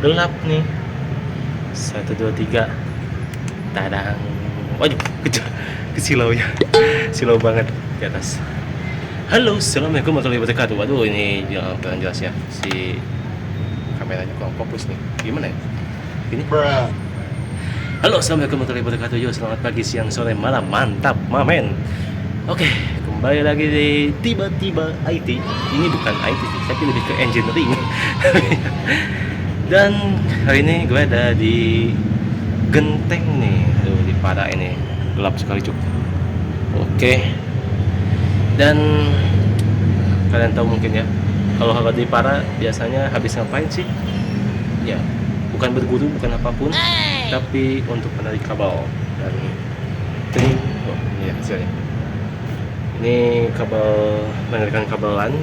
gelap nih. 1, 2, 3. Tadang. Waduh, kesilau ya. Silau banget di atas. Halo, assalamualaikum warahmatullahi wabarakatuh. Waduh, ini kurang jelas ya. Si kameranya kurang fokus nih. Gimana ya? Ini. Halo, assalamualaikum warahmatullahi wabarakatuh. Yo, selamat pagi, siang, sore, malam. Mantap, mamen. Oke, kembali lagi di tiba-tiba IT. Ini bukan IT sih, tapi lebih ke engineering. Dan hari ini gue ada di Genteng nih. Aduh, di Para ini. Gelap sekali, cuk. Oke. Dan kalian tahu mungkin ya, kalau di Para biasanya habis ngapain sih? Ya, bukan berburu, bukan apapun, tapi untuk menarik kabel. Dan ini, oh ini ya hasilnya. Ini kabel, penarikan kabelan,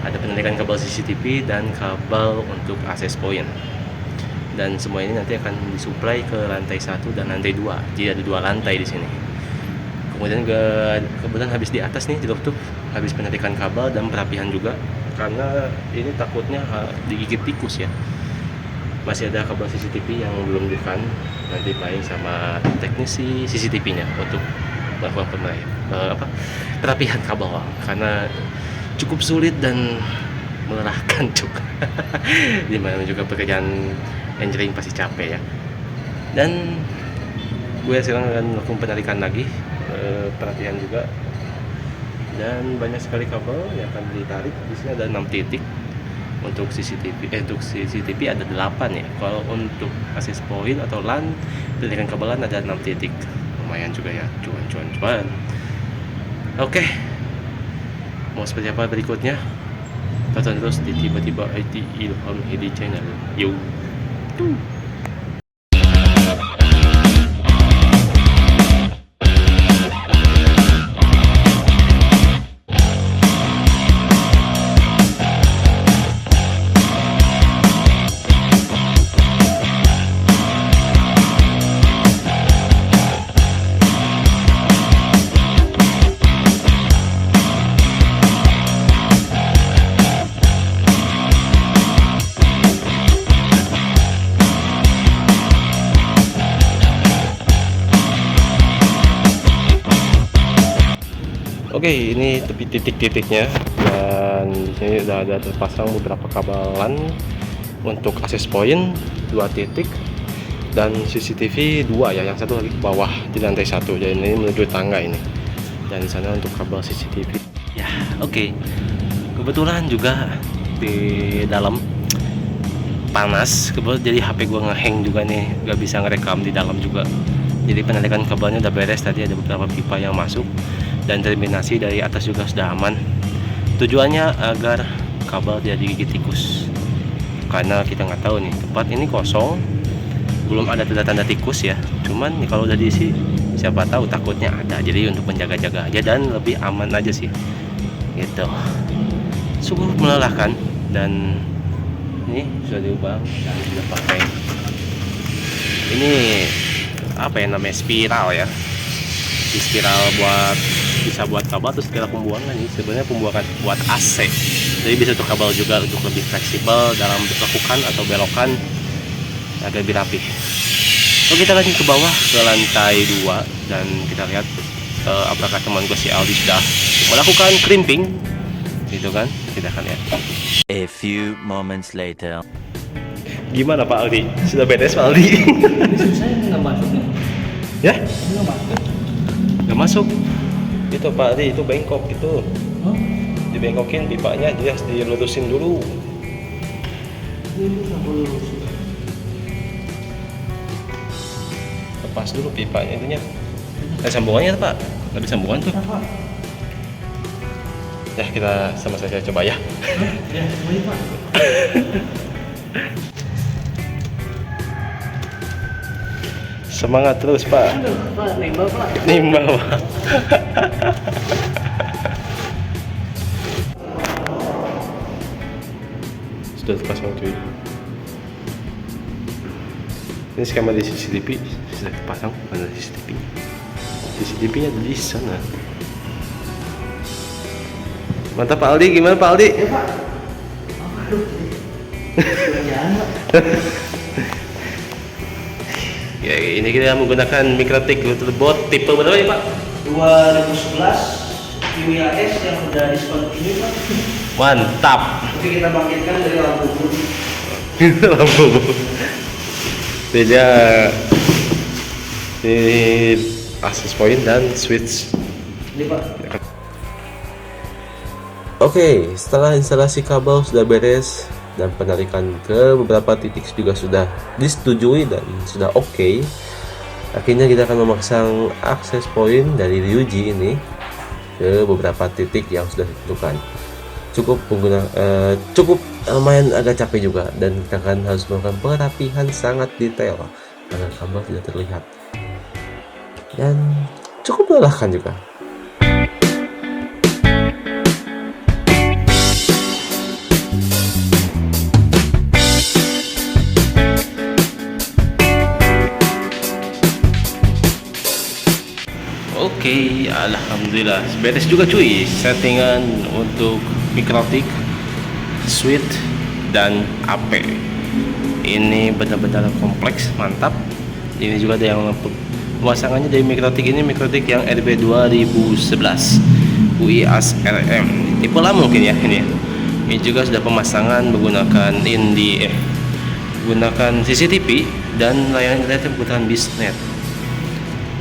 ada penarikan kabel CCTV dan kabel untuk access point. Dan semua ini nanti akan disuplai ke lantai 1 dan lantai 2. Jadi ada 2 lantai di sini. Kemudian kebetulan habis di atas nih, di rooftop, habis penarikan kabel dan perapihan juga, karena ini takutnya digigit tikus ya. Masih ada kabel CCTV yang belum di-run, nanti paling sama teknisi CCTV-nya untuk melakukan perapihan kabel, karena cukup sulit dan melelahkan juga. Dimana juga pekerjaan engineering pasti capek ya. Dan gue sekarang akan melakukan penarikan lagi, perapihan juga, dan banyak sekali kabel yang akan ditarik. Di sini ada 6 titik untuk CCTV. Untuk CCTV ada 8 ya. Kalau untuk access point atau LAN, penarikan kabelan ada 6 titik. Lumayan juga ya, cuan. Oke, mau seperti apa berikutnya? Tonton terus di tiba-tiba IT Ilham Hedi channel. Yo. Oke, ini tepi titik-titiknya, dan di sini udah ada terpasang beberapa kabelan untuk access point 2 titik dan CCTV 2 ya, yang satu lagi ke bawah di lantai 1. Jadi ini menuju tangga ini, dan di sana untuk kabel CCTV. Ya, oke. Kebetulan juga di dalam panas, kebetulan jadi HP gua ngehang juga nih, gak bisa ngerekam di dalam juga. Jadi penarikan kabelnya udah beres, tadi ada beberapa pipa yang masuk dan terminasi dari atas juga sudah aman. Tujuannya agar kabel tidak digigit tikus, karena kita nggak tahu nih, tempat ini kosong, belum ada tanda-tanda tikus ya. Cuman kalau udah diisi, siapa tahu takutnya ada. Jadi untuk menjaga-jaga aja dan lebih aman aja sih gitu. Sungguh melelahkan, dan ini sudah diubah dan sudah pakai ini apa ya namanya, spiral ya. Di spiral bisa buat kabel, terus kira pembuangan ini sebenarnya pembuangan buat AC. Jadi bisa untuk kabel juga untuk lebih fleksibel dalam berlakukan atau belokan agar lebih rapi. Oke, kita lanjut ke bawah ke lantai 2 dan kita lihat apakah teman gue si Aldi sudah melakukan crimping gitu kan. Kita akan lihat. A few moments later. Gimana Pak Aldi? Sudah beres Pak Aldi? Saya nggak masuk nih. Ya? Nggak masuk. Nggak masuk. Itu Pak Aldi, itu bengkok gitu. Hah? Dibengkokin pipanya, dia harus dilurusin dulu. Ini nggak boleh lurus. Lepas dulu pipanya itunya. Ada sambungannya Pak? Nggak ada sambungan tuh. Apa? Ya, kita sama-sama coba ya. Ya, boleh Pak. Semangat terus Pak. Aduh, Pak, nembak Pak. Nimba Pak. Sudah terpasang cuy. Ini skema di CCTV sudah terpasang, mana CCTV? CCTV-nya ada di sana. Mantap Pak Aldi, gimana Pak Aldi? Ya Pak. Aduh. Jangan. Ya, ini kita menggunakan Mikrotik Bot tipe berapa ya Pak? 2011 QIAS yang udah discontinue Pak. Mantap. Tapi kita bangkitkan dari lampu putih. Lampu. Beda. Ini access point dan switch. Ini Pak. Oke, setelah instalasi kabel sudah beres dan penarikan ke beberapa titik juga sudah disetujui dan sudah oke, akhirnya kita akan memasang access point dari Ryuji ini ke beberapa titik yang sudah ditentukan. Cukup lumayan agak capek juga, dan kita akan harus melakukan perapihan sangat detail agar kabel tidak terlihat dan cukup melelahkan juga. Oke, alhamdulillah beres juga cuy settingan untuk Mikrotik, switch dan AP. Ini benar-benar kompleks, mantap. Ini juga ada yang pemasangannya dari Mikrotik ini, Mikrotik yang RB 2011 UIAS RM, tipe lama mungkin ya ini. Ini juga sudah pemasangan menggunakan menggunakan CCTV dan layanan internet menggunakan Biznet.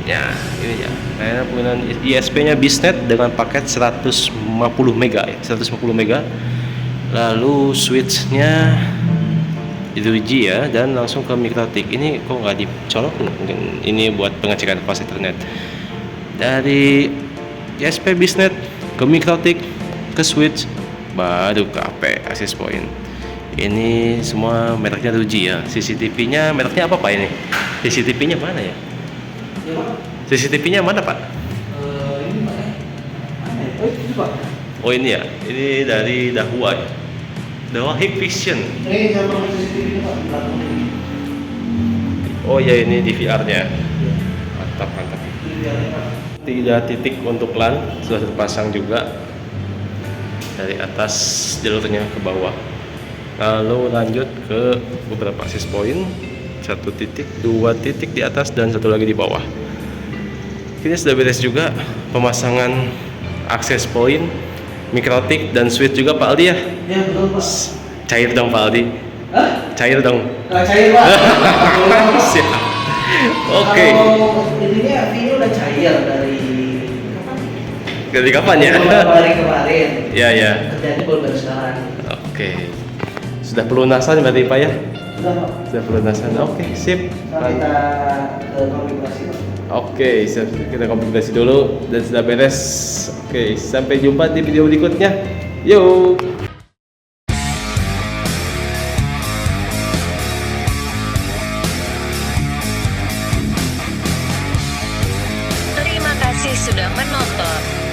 Ya, ini ya. Saya penggunaan ISP-nya Biznet dengan paket 150 mega ya, 150 mega. Lalu switch-nya Ryuji ya, dan langsung ke Mikrotik. Ini kok nggak dicolok? Mungkin ini buat pengecekan pas internet. Dari ISP Biznet ke Mikrotik ke switch baru ke AP access point. Ini semua mereknya Ryuji ya. CCTV-nya mereknya apa Pak ini? CCTV-nya mana ya? Ya Pak. CCTV-nya mana Pak? Ini Pak. Mana ya? Oh ini Pak. Oh ini ya, ini dari Dahua ya. Dahua Hikvision. Ini sama CCTV Pak di belakang ini. Oh ya, ini DVR-nya. Mantap. Ini biarnya Pak. 3 titik untuk LAN sudah terpasang juga dari atas jalurnya ke bawah. Lalu lanjut ke beberapa access point, 1 titik, 2 titik di atas dan 1 lagi di bawah. Ini sudah beres juga pemasangan access point, Mikrotik dan switch juga Pak Aldi ya. Ya betul Pak. Cair dong Pak Aldi. Hah? Cair dong. Nggak cair Pak. Siap. Oke. Kalau ininya apinya udah cair dari kapan? Dari kapan ya? Beberapa hari kemarin. Ya. Kerjanya baru sekarang. Oke. Sudah pelunasan berarti Pak ya? Sudah Pak. Sudah pelunasan. Oke, sip. Sekarang kita ke konfigurasi Pak. Oke, kita konfigurasi dulu dan sudah beres. Oke, sampai jumpa di video berikutnya. Yuk. Terima kasih sudah menonton.